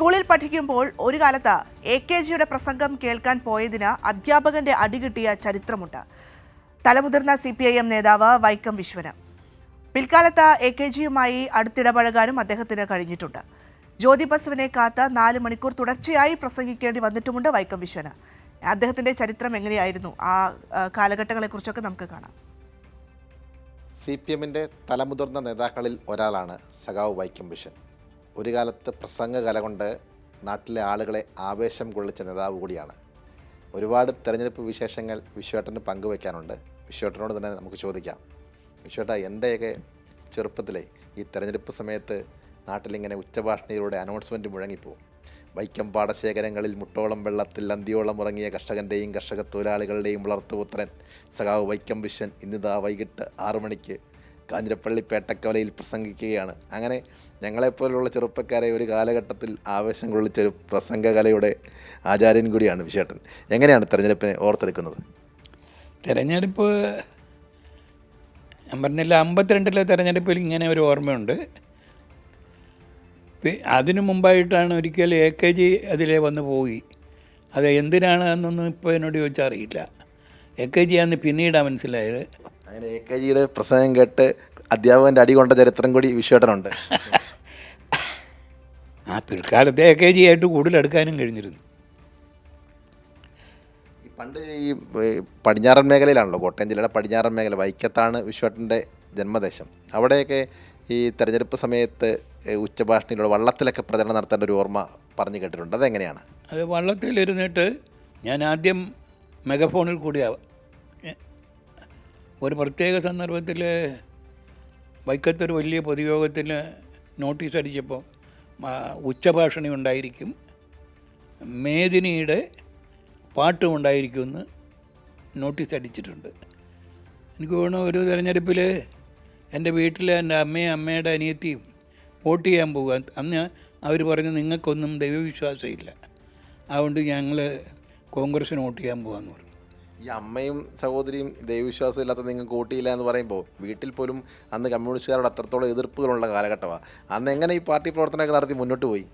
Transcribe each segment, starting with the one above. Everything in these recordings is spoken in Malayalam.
സ്കൂളിൽ പഠിക്കുമ്പോൾ ഒരു കാലത്ത് AKGയുടെ പ്രസംഗം കേൾക്കാൻ പോയതിന് അധ്യാപകന്റെ അടികിട്ടിയ ചരിത്രമുണ്ട്. തലമുതിർന്ന CPIM നേതാവ് വൈക്കം വിശ്വന്. പിൽക്കാലത്ത് AKGയുമായി അടുത്തിടപഴകാനും അദ്ദേഹത്തിന് കഴിഞ്ഞിട്ടുണ്ട്. ജ്യോതി ബസുവിനെ കാത്ത് 4 മണിക്കൂർ തുടർച്ചയായി പ്രസംഗിക്കേണ്ടി വന്നിട്ടുമുണ്ട് വൈക്കം വിശ്വന്. അദ്ദേഹത്തിന്റെ ചരിത്രം എങ്ങനെയായിരുന്നു, ആ കാലഘട്ടങ്ങളെക്കുറിച്ചൊക്കെ നമുക്ക് കാണാം. CPMന്റെ തലമുതിർന്ന നേതാക്കളിൽ ഒരാളാണ് സഖാവ് വൈക്കം വിശ്വൻ. ഒരു കാലത്ത് പ്രസംഗ കല കൊണ്ട് നാട്ടിലെ ആളുകളെ ആവേശം കൊള്ളിച്ച നേതാവ് കൂടിയാണ്. ഒരുപാട് തെരഞ്ഞെടുപ്പ് വിശേഷങ്ങൾ വിശ്വേട്ടന് പങ്കുവയ്ക്കാനുണ്ട്. വിശ്വേട്ടനോട് തന്നെ നമുക്ക് ചോദിക്കാം. വിശ്വേട്ട, എൻ്റെയൊക്കെ ചെറുപ്പത്തിലെ ഈ തെരഞ്ഞെടുപ്പ് സമയത്ത് നാട്ടിലിങ്ങനെ ഉച്ചഭാഷണിയിലൂടെ അനൗൺസ്മെൻറ്റ് മുഴങ്ങിപ്പോവും. വൈക്കം പാടശേഖരങ്ങളിൽ മുട്ടോളം വെള്ളത്തിൽ അന്തിയോളം ഉറങ്ങിയ കർഷകൻ്റെയും കർഷക തൊഴിലാളികളുടെയും വളർത്തുപുത്രൻ സഖാവ് വൈക്കം വിശ്വൻ ഇന്നിതാ വൈകിട്ട് 6 മണിക്ക് കാഞ്ഞിരപ്പള്ളി പേട്ടക്കവലയിൽ പ്രസംഗിക്കുകയാണ്. അങ്ങനെ ഞങ്ങളെപ്പോലുള്ള ചെറുപ്പക്കാരെ ഒരു കാലഘട്ടത്തിൽ ആവേശം കൊള്ളിച്ചൊരു പ്രസംഗകലയുടെ ആചാര്യൻ കൂടിയാണ് വിശ്വേട്ടൻ. എങ്ങനെയാണ് തെരഞ്ഞെടുപ്പിനെ ഓർത്തെടുക്കുന്നത്? തെരഞ്ഞെടുപ്പ് ഞാൻ പറഞ്ഞില്ല, 52-ലെ തെരഞ്ഞെടുപ്പിൽ ഇങ്ങനെ ഒരു ഓർമ്മയുണ്ട്. അതിനു മുമ്പായിട്ടാണ് ഒരിക്കൽ AKG അതിലെ വന്ന് പോയി. അത് എന്തിനാണ് എന്നൊന്നും ഇപ്പോൾ എന്നോട് ചോദിച്ചാൽ അറിയില്ല. AKG ആണെന്ന് പിന്നീടാണ് മനസ്സിലായത്. അങ്ങനെ AKGയുടെ പ്രസംഗം കേട്ട് അധ്യാപകൻ്റെ അടി കൊണ്ട ചരിത്രം കൂടി വിശ്വേട്ടനുണ്ട്. ആ പിൽക്കാലത്തെ AKG ആയിട്ട് കൂടുതൽ എടുക്കാനും കഴിഞ്ഞിരുന്നു. പണ്ട് ഈ പടിഞ്ഞാറൻ മേഖലയിലാണല്ലോ, കോട്ടയം ജില്ലയുടെ പടിഞ്ഞാറൻ മേഖല, വൈക്കത്താണ് വിശ്വേട്ടൻ്റെ ജന്മദേശം. അവിടെയൊക്കെ ഈ തെരഞ്ഞെടുപ്പ് സമയത്ത് ഉച്ചഭാഷണിയിലൂടെ വള്ളത്തിലൊക്കെ പ്രചരണം നടത്തേണ്ട ഒരു ഓർമ്മ പറഞ്ഞു കേട്ടിട്ടുണ്ട്. അതെങ്ങനെയാണ്? അത് വള്ളത്തിലിരുന്നിട്ട് ഞാൻ ആദ്യം മെഗഫോണിൽ കൂടിയാവാം. ഒരു പ്രത്യേക സന്ദർഭത്തിൽ വൈക്കത്തൊരു വലിയ പൊതുയോഗത്തിൽ നോട്ടീസ് അടിച്ചപ്പോൾ ഉച്ചഭാഷണി ഉണ്ടായിരിക്കും, മേദിനിയുടെ പാട്ടും ഉണ്ടായിരിക്കുമെന്ന് നോട്ടീസ് അടിച്ചിട്ടുണ്ട്. എനിക്ക് തോന്നുന്നു ഒരു തെരഞ്ഞെടുപ്പിൽ എൻ്റെ വീട്ടിൽ എൻ്റെ അമ്മയുടെ അനിയത്തിയും വോട്ട് ചെയ്യാൻ പോകുക. അന്ന് അവർ പറഞ്ഞു നിങ്ങൾക്കൊന്നും ദൈവവിശ്വാസമില്ല, അതുകൊണ്ട് ഞങ്ങൾ കോൺഗ്രസ്സിന് വോട്ട് ചെയ്യാൻ പോകാമെന്ന് പറഞ്ഞു. ഈ അമ്മയും സഹോദരിയും ദൈവവിശ്വാസം ഇല്ലാത്ത നിങ്ങൾക്ക് വോട്ടിയില്ല എന്ന് പറയുമ്പോൾ വീട്ടിൽ പോലും അന്ന് കമ്മ്യൂണിസ്റ്റുകാരോട് അത്രത്തോളം എതിർപ്പുകളുള്ള കാലഘട്ടമാണ്. അന്ന് എങ്ങനെ ഈ പാർട്ടി പ്രവർത്തനമൊക്കെ നടത്തി മുന്നോട്ട് പോയി?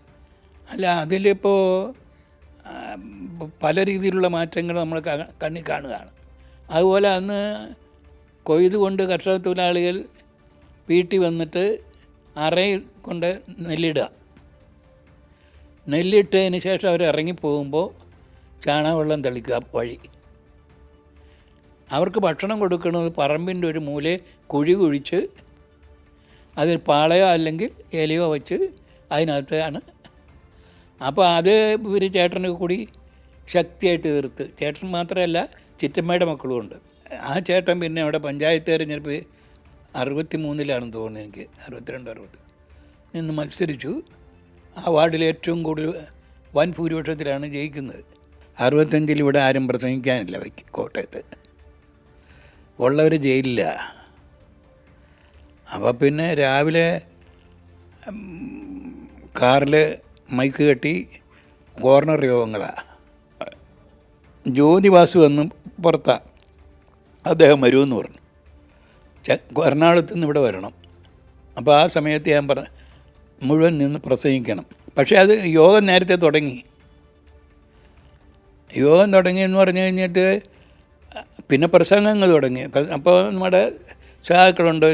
അല്ല, അതിലിപ്പോൾ പല രീതിയിലുള്ള മാറ്റങ്ങൾ നമ്മൾ കണ്ണി കാണുകയാണ്. അതുപോലെ അന്ന് കൊയ്തുകൊണ്ട് കർഷക തൊഴിലാളികൾ വീട്ടിൽ വന്നിട്ട് അറയിൽ കൊണ്ട് നെല്ലിട്ടതിന് ശേഷം അവർ ഇറങ്ങിപ്പോകുമ്പോൾ ചാണകവെള്ളം തളിക്കുക വഴി. അവർക്ക് ഭക്ഷണം കൊടുക്കുന്നത് പറമ്പിൻ്റെ ഒരു മൂലയെ കുഴിച്ച് അതിൽ പാളയോ അല്ലെങ്കിൽ ഇലയോ വെച്ച് അതിനകത്താണ്. അപ്പോൾ അത് ഇവർ ചേട്ടന് കൂടി ശക്തിയായിട്ട് എതിർത്ത്, ചേട്ടൻ മാത്രമല്ല ചിറ്റമ്മയുടെ മക്കളുമുണ്ട്. ആ ചേട്ടൻ പിന്നെ അവിടെ പഞ്ചായത്ത് തെരഞ്ഞെടുപ്പ് 63-ലാണെന്ന് തോന്നുന്നു, എനിക്ക് 62-60 നിന്ന് മത്സരിച്ചു. ആ വാർഡിൽ ഏറ്റവും കൂടുതൽ വൻ ഭൂരിപക്ഷത്തിലാണ് ജയിക്കുന്നത്. 65-ൽ ഇവിടെ ആരും പ്രസംഗിക്കാനില്ല കോട്ടയത്ത്, ഉള്ളവർ ജയിലില്ല. അപ്പോൾ പിന്നെ രാവിലെ കാറിൽ മൈക്ക് കെട്ടി കോർണർ യോഗങ്ങളാണ്. ജ്യോതി ബാസു വന്ന് പുറത്താണ്, അദ്ദേഹം വരുമെന്ന് പറഞ്ഞു. എറണാകുളത്ത് നിന്ന് ഇവിടെ വരണം. അപ്പോൾ ആ സമയത്ത് ഞാൻ മുഴുവൻ നിന്ന് പ്രസംഗിക്കണം. പക്ഷേ അത് യോഗം നേരത്തെ തുടങ്ങി. യോഗം തുടങ്ങിയെന്ന് പറഞ്ഞു കഴിഞ്ഞിട്ട് പിന്നെ പ്രസംഗങ്ങൾ തുടങ്ങി. അപ്പോൾ നമ്മുടെ സഹാക്കളുണ്ട്,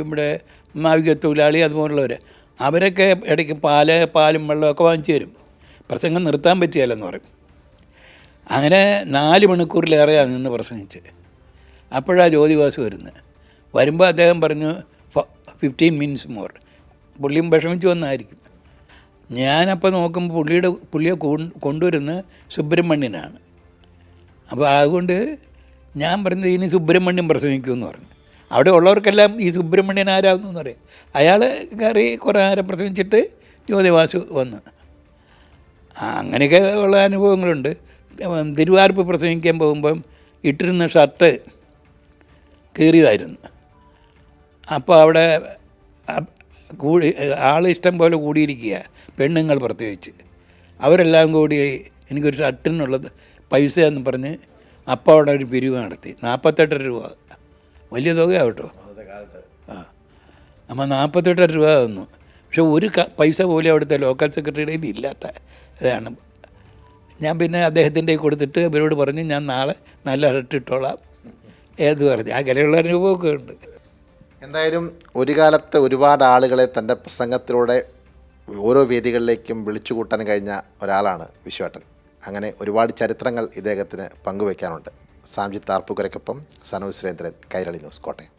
ഇവിടെ നാവിക തൊഴിലാളി അതുപോലുള്ളവർ, അവരൊക്കെ ഇടയ്ക്ക് പാലും വെള്ളമൊക്കെ വാങ്ങിച്ചു തരും. പ്രസംഗം നിർത്താൻ പറ്റിയല്ലെന്ന് പറയും. അങ്ങനെ 4 മണിക്കൂറിലേറെയാണ് നിന്ന് പ്രസംഗിച്ച്. അപ്പോഴാണ് ജ്യോതിവാസു വരുമ്പോൾ അദ്ദേഹം പറഞ്ഞു 15 മിനിറ്റ്സ് മോർ. പുള്ളിയും വിഷമിച്ച് വന്നായിരിക്കും. ഞാനപ്പോൾ നോക്കുമ്പോൾ പുള്ളിയെ കൊണ്ടുവരുന്ന സുബ്രഹ്മണ്യനാണ്. അപ്പോൾ അതുകൊണ്ട് ഞാൻ പറഞ്ഞത് ഇനി സുബ്രഹ്മണ്യം പ്രസംഗിക്കുമെന്ന് പറഞ്ഞു. അവിടെ ഉള്ളവർക്കെല്ലാം ഈ സുബ്രഹ്മണ്യൻ ആരാകുന്നു അറിയാം. അയാൾ കയറി കുറേ നേരം പ്രസംഗിച്ചിട്ട് ജ്യോതിവാസു വന്ന്. അങ്ങനെയൊക്കെ ഉള്ള അനുഭവങ്ങളുണ്ട്. തിരുവാർപ്പ് പ്രസംഗിക്കാൻ പോകുമ്പം ഇട്ടിരുന്ന ഷർട്ട് കീറിയതായിരുന്നു. അപ്പോൾ അവിടെ ആളിഷ്ടം പോലെ കൂടിയിരിക്കുക, പെണ്ണുങ്ങൾ പ്രത്യേകിച്ച്. അവരെല്ലാം കൂടി എനിക്കൊരു ഷർട്ടിനുള്ളത് പൈസ എന്ന് പറഞ്ഞ് അപ്പോൾ അവിടെ ഒരു പിരിവ് നടത്തി. 48 രൂപ, വലിയ തുകയാവട്ടോ. അപ്പോൾ 48 രൂപ തന്നു. പക്ഷെ ഒരു പൈസ പോലും അവിടുത്തെ ലോക്കൽ സെക്രട്ടറിയുടെ കയ്യിൽ ഇല്ലാത്ത ഇതാണ്. ഞാൻ പിന്നെ അദ്ദേഹത്തിൻ്റെ കൊടുത്തിട്ട് ഇവരോട് പറഞ്ഞു ഞാൻ നാളെ നല്ല ഇരട്ടിട്ടോളാം ഏത് പറഞ്ഞു. അങ്ങനെയുള്ള അനുഭവമൊക്കെ ഉണ്ട്. എന്തായാലും ഒരു കാലത്ത് ഒരുപാട് ആളുകളെ തൻ്റെ പ്രസംഗത്തിലൂടെ ഓരോ വേദികളിലേക്കും വിളിച്ചു കൂട്ടാൻ കഴിഞ്ഞ ഒരാളാണ് വിശ്വേട്ടൻ. അങ്ങനെ ഒരുപാട് ചരിത്രങ്ങൾ ഇദ്ദേഹത്തിന് പങ്കുവയ്ക്കാനുണ്ട്. സാംജിത്ത് ആർപ്പുകരയ്ക്കൊപ്പം സനു സുരേന്ദ്രൻ, കൈരളി ന്യൂസ്, കോട്ടയം.